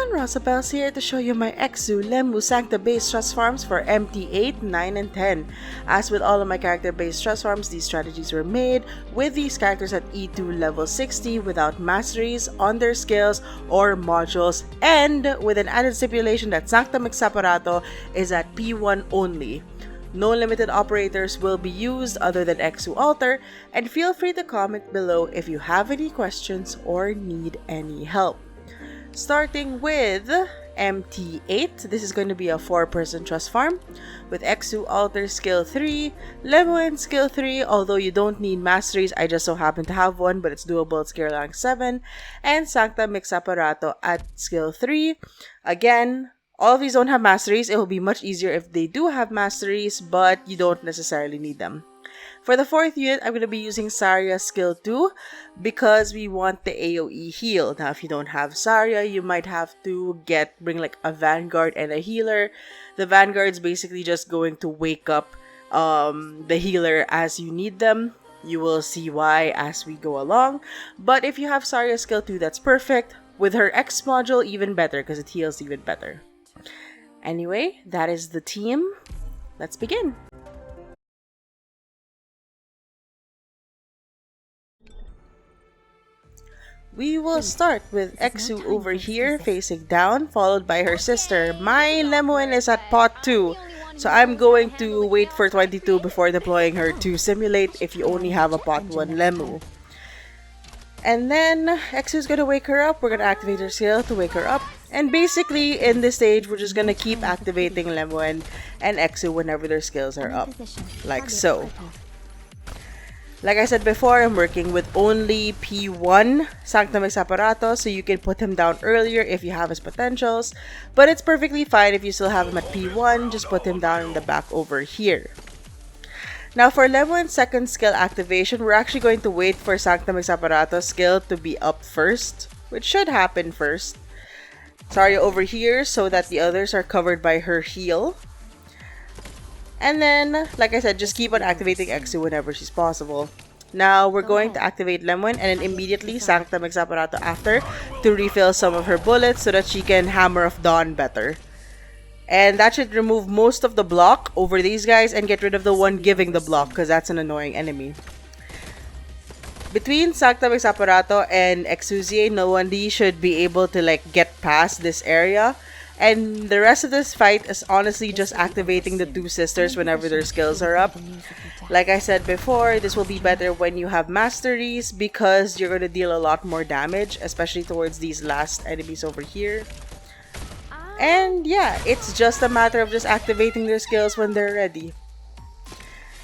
everyone, Rosabel's here to show you my Lemuen Sankta based trust farms for MT-8, 9, and 10. As with all of my character based trust farms, these strategies were made with these characters at E2 level 60 without masteries on their skills or modules, and with an added stipulation that Sankta Miksaparato is at P1 only. No limited operators will be used other than ExuAlter, and feel free to comment below if you have any questions or need any help. Starting with MT-8, this is going to be a 4-person trust farm with ExuAlter skill 3, Lemuen skill 3, although you don't need masteries, I just so happen to have one, but it's doable at skill rank 7, and Sankta Miksaparato at skill 3. Again, all of these don't have masteries. It will be much easier if they do have masteries, but you don't necessarily need them. For the 4th unit, I'm going to be using Saria skill 2 because we want the AoE heal. Now, if you don't have Saria, you might have to bring like a Vanguard and a healer. The Vanguard's basically just going to wake up the healer as you need them. You will see why as we go along. But if you have Saria skill 2, that's perfect. With her X module, even better because it heals even better. Anyway, that is the team. Let's begin. We will start with Exu over here facing down, followed by her sister. My Lemuen is at pot 2, so I'm going to wait for 22 before deploying her to simulate if you only have a pot 1 Lemu. And then Exu's gonna wake her up. We're gonna activate her skill to wake her up. And basically, in this stage, we're just gonna keep activating Lemuen and Exu whenever their skills are up. Like so. Like I said before, I'm working with only P1 Sankta Miksaparato, so you can put him down earlier if you have his potentials. But it's perfectly fine if you still have him at P1, just put him down in the back over here. Now for Lemuen's second skill activation, we're actually going to wait for Sankta Miksaparato skill to be up first, which should happen first. Saria over here so that the others are covered by her heal. And then, like I said, just keep on activating Exu whenever she's possible. Now we're going to activate Lemuen and then immediately Sankta Miksaparato after to refill some of her bullets so that she can hammer off Dawn better. And that should remove most of the block over these guys and get rid of the one giving the block because that's an annoying enemy. Between Sankta Miksaparato and Exusiai, no one should be able to get past this area. And the rest of this fight is honestly just activating the two sisters whenever their skills are up. Like I said before, this will be better when you have masteries because you're going to deal a lot more damage, especially towards these last enemies over here. And yeah, it's just a matter of just activating their skills when they're ready.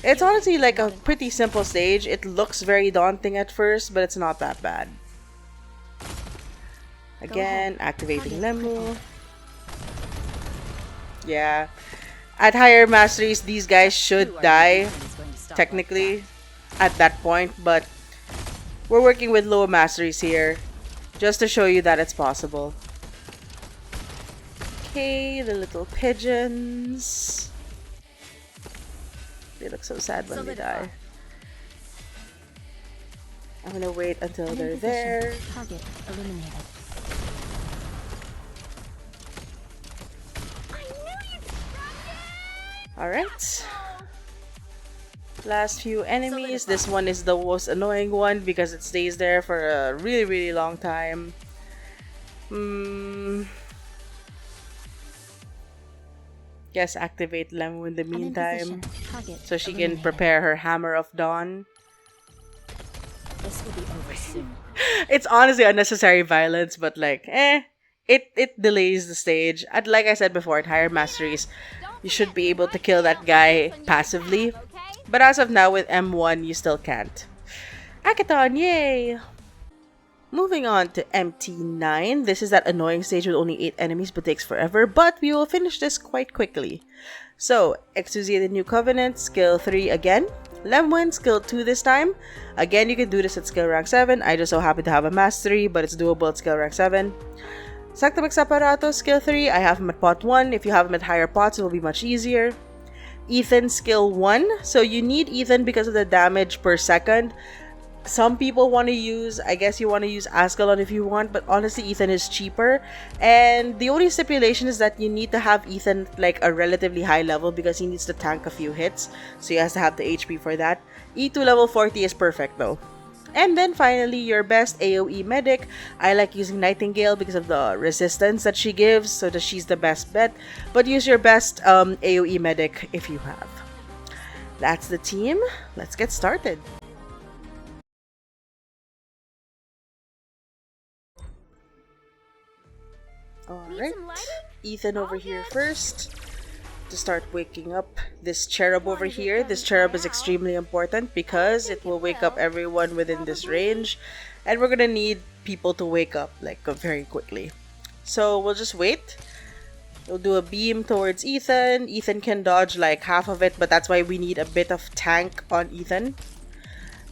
It's honestly like a pretty simple stage. It looks very daunting at first, but it's not that bad. Again, activating Lemu. Yeah. At higher masteries, these guys should die, technically, at that point, but we're working with low masteries here, just to show you that it's possible. Okay, the little pigeons. They look so sad when they die. I'm gonna wait until they're there. Target eliminated. Alright. Last few enemies. This one is the most annoying one because it stays there for a really long time. Guess activate Lemu in the meantime so she can prepare her Hammer of Dawn. This will be over soon. It's honestly unnecessary violence, but it delays the stage. Like I said before, at higher masteries, you should be able to kill that guy passively. But as of now, with M1, you still can't. Hackathon, yay! Moving on to MT-9. This is that annoying stage with only 8 enemies but takes forever, but we will finish this quite quickly. So, Exusiai the New Covenant, skill 3 again. Lemuen, skill 2 this time. Again, you can do this at skill rank 7. I just so happen to have a mastery, but it's doable at skill rank 7. Sankta Miksaparato, skill 3. I have him at pot 1. If you have him at higher pots, it will be much easier. Ethan, skill 1. So you need Ethan because of the damage per second. Some people want to use, I guess you want to use Ascalon if you want, but honestly Ethan is cheaper. And the only stipulation is that you need to have Ethan like a relatively high level because he needs to tank a few hits. So he has to have the HP for that. E2 level 40 is perfect though. And then finally, your best AoE medic. I like using Nightingale because of the resistance that she gives, so that she's the best bet. But use your best AoE medic if you have. That's the team. Let's get started. Alright, Ethan over here first to start waking up this cherub over here. This cherub is extremely important because it will wake up everyone within this range, and we're gonna need people to wake up like very quickly. So we'll just wait. We'll do a beam towards Ethan. Ethan can dodge like half of it, but that's why we need a bit of tank on Ethan.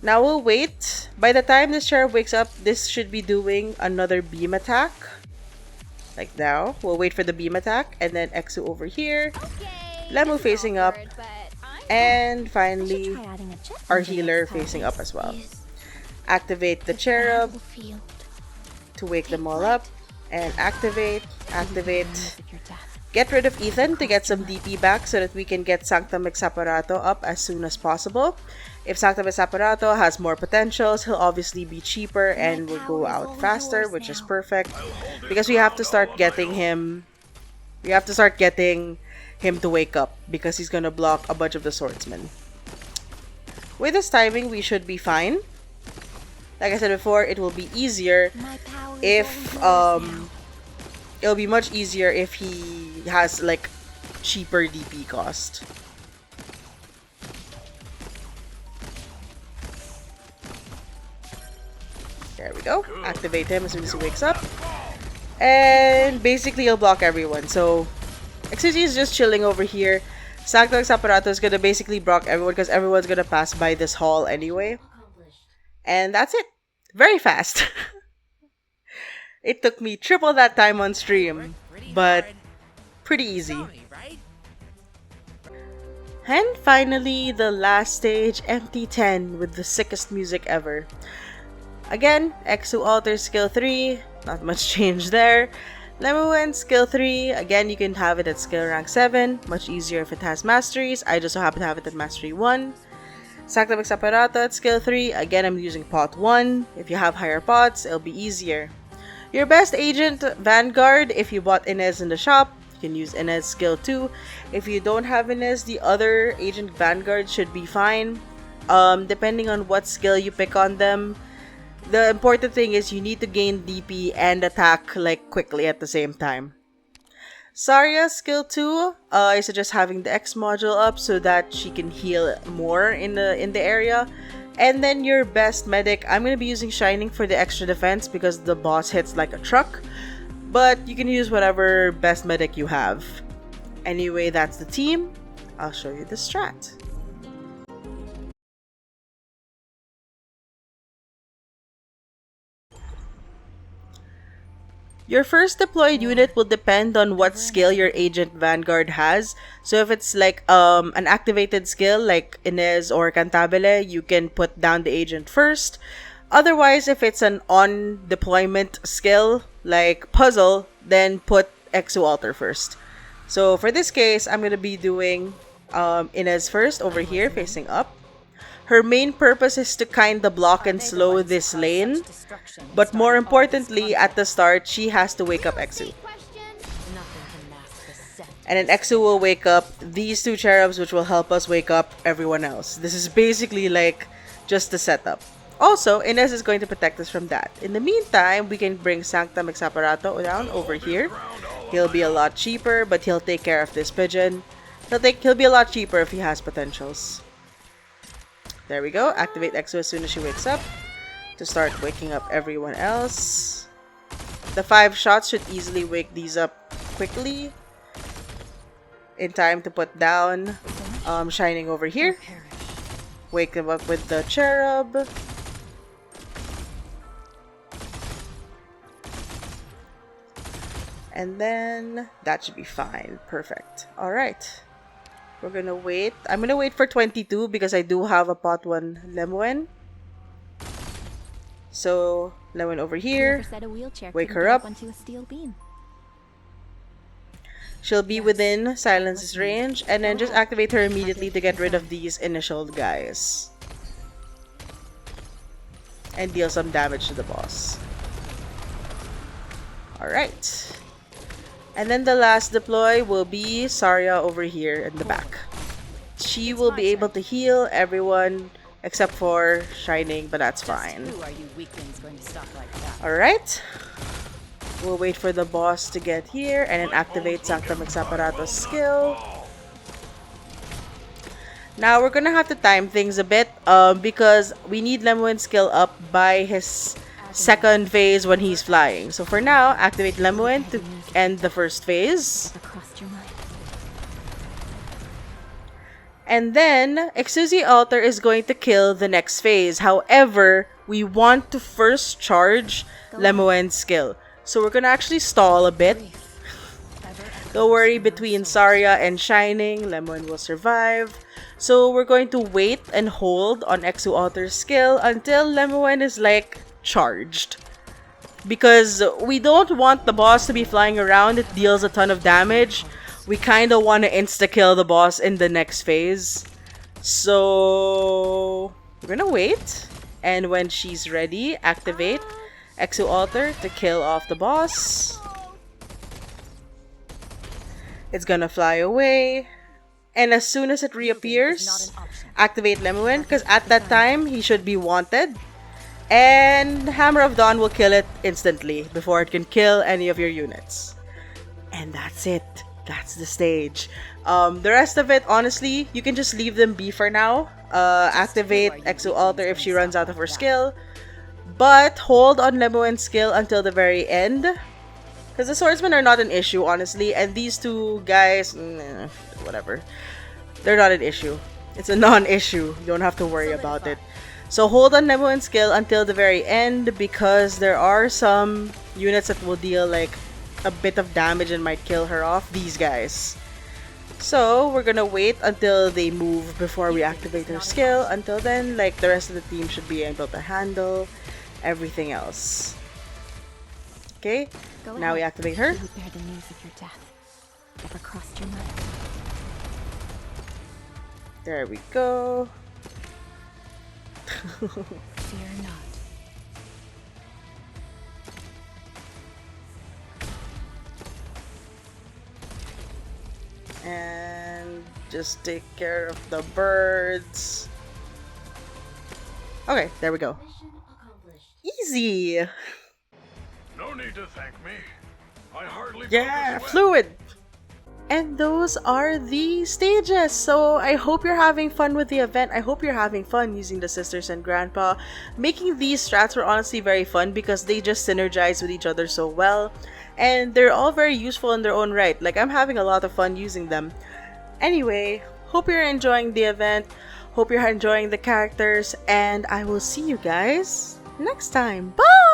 Now we'll wait. By the time this cherub wakes up, this should be doing another beam attack. Like now, we'll wait for the beam attack, and then Exu over here, Lemuen facing up, and finally our healer facing up as well. Activate the cherub to wake them all up, and activate. Get rid of Ethan to get some DP back so that we can get Sankta Miksaparato up as soon as possible. If Sankta Miksaparato has more potentials, he'll obviously be cheaper and will go out faster, which is perfect. Because we have to start getting him... We have to start getting him to wake up because he's gonna block a bunch of the swordsmen. With this timing, we should be fine. Like I said before, it will be easier if... It'll be much easier if he has like cheaper DP cost. There we go. Activate him as soon as he wakes up. And basically he'll block everyone. So Exusiai is just chilling over here. Sankta Miksaparato is gonna basically block everyone because everyone's gonna pass by this hall anyway. And that's it. Very fast. It took me triple that time on stream, but pretty easy. And finally, the last stage, MT-10 with the sickest music ever. Again, ExuAlter skill 3, not much change there. Lemuen skill 3, again you can have it at skill rank 7, much easier if it has masteries. I just so happen to have it at mastery 1. Sankta Miksaparato at skill 3, again I'm using pot 1. If you have higher pots, it'll be easier. Your best agent, Vanguard, if you bought Ines in the shop, you can use Ines skill 2. If you don't have Ines, the other agent Vanguard should be fine. Depending on what skill you pick on them. The important thing is you need to gain DP and attack like quickly at the same time. Saria skill 2, I suggest having the X module up so that she can heal more in the area. And then your best medic, I'm going to be using Shining for the extra defense because the boss hits like a truck. But you can use whatever best medic you have. Anyway, that's the team. I'll show you the strat. Your first deployed unit will depend on what skill your agent Vanguard has. So if it's like an activated skill like Ines or Cantabile, you can put down the agent first. Otherwise, if it's an on-deployment skill like Puzzle, then put ExuAlter first. So for this case, I'm going to be doing Ines first over here facing up. Her main purpose is to kinda block and slow this lane, but more importantly, at the start, she has to wake up Exu. And then Exu will wake up these two cherubs, which will help us wake up everyone else. This is basically like just the setup. Also, Ines is going to protect us from that. In the meantime, we can bring Sankta Miksaparato down over here. He'll be a lot cheaper, but he'll take care of this pigeon. He'll be a lot cheaper if he has potentials. There we go. Activate Exu as soon as she wakes up to start waking up everyone else. The 5 shots should easily wake these up quickly. In time to put down Shining over here. Wake them up with the cherub. And then that should be fine. Perfect. Alright. We're gonna wait. I'm gonna wait for 22 because I do have a pot 1 Lemuen. So, Lemuen over Whoever here. said a wheelchair Wake couldn't her get up. onto a steel beam. She'll be within Silence's range, and then just activate her immediately to get rid of these initial guys. And deal some damage to the boss. Alright. And then the last deploy will be Saria over here in the back. She will be able to heal everyone except for Shining, but that's fine. Who are you weaklings going to stop like that? Alright. We'll wait for the boss to get here and then activate Sankta Miksaparato's skill. Now we're gonna have to time things a bit because we need Lemuen's skill up by his second phase when he's flying. So for now, activate Lemuen to end the first phase. Ever crossed your mind? And then ExuAlter is going to kill the next phase. However, we want to first charge Lemuen's skill. So we're gonna actually stall a bit. Don't worry, between Saria and Shining, Lemuen will survive. So we're going to wait and hold on ExuAlter's skill until Lemuen is like charged. Because we don't want the boss to be flying around. It deals a ton of damage. We kind of want to insta-kill the boss in the next phase. So we're gonna wait. And when she's ready, activate ExuAlter to kill off the boss. It's gonna fly away. And as soon as it reappears, activate Lemuen, because at that time, he should be wanted. And Hammer of Dawn will kill it instantly before it can kill any of your units. And that's it. That's the stage. The rest of it, honestly, you can just leave them be for now. Activate ExuAlter if she runs out of her skill. But hold on Lemuen's skill until the very end. Because the swordsmen are not an issue, honestly. And these two guys, whatever. They're not an issue. It's a non-issue. You don't have to worry about it. So hold on Lemuen's skill until the very end. Because there are some units that will deal like a bit of damage and might kill her off. These guys. So we're gonna wait until they move before we activate her skill. Until then, like, the rest of the team should be able to handle everything else. Okay, now we activate her. Who bear the news of your death? Ever crossed your mind? There we go. Fear not. And just take care of the birds. Okay, there we go. Easy. No need to thank me. I hardly Yeah, focus well. fluid. And those are the stages. So I hope you're having fun with the event. I hope you're having fun using the sisters and grandpa. Making these strats were honestly very fun because they just synergize with each other so well. And they're all very useful in their own right. Like, I'm having a lot of fun using them. Anyway, hope you're enjoying the event. Hope you're enjoying the characters. And I will see you guys next time. Bye!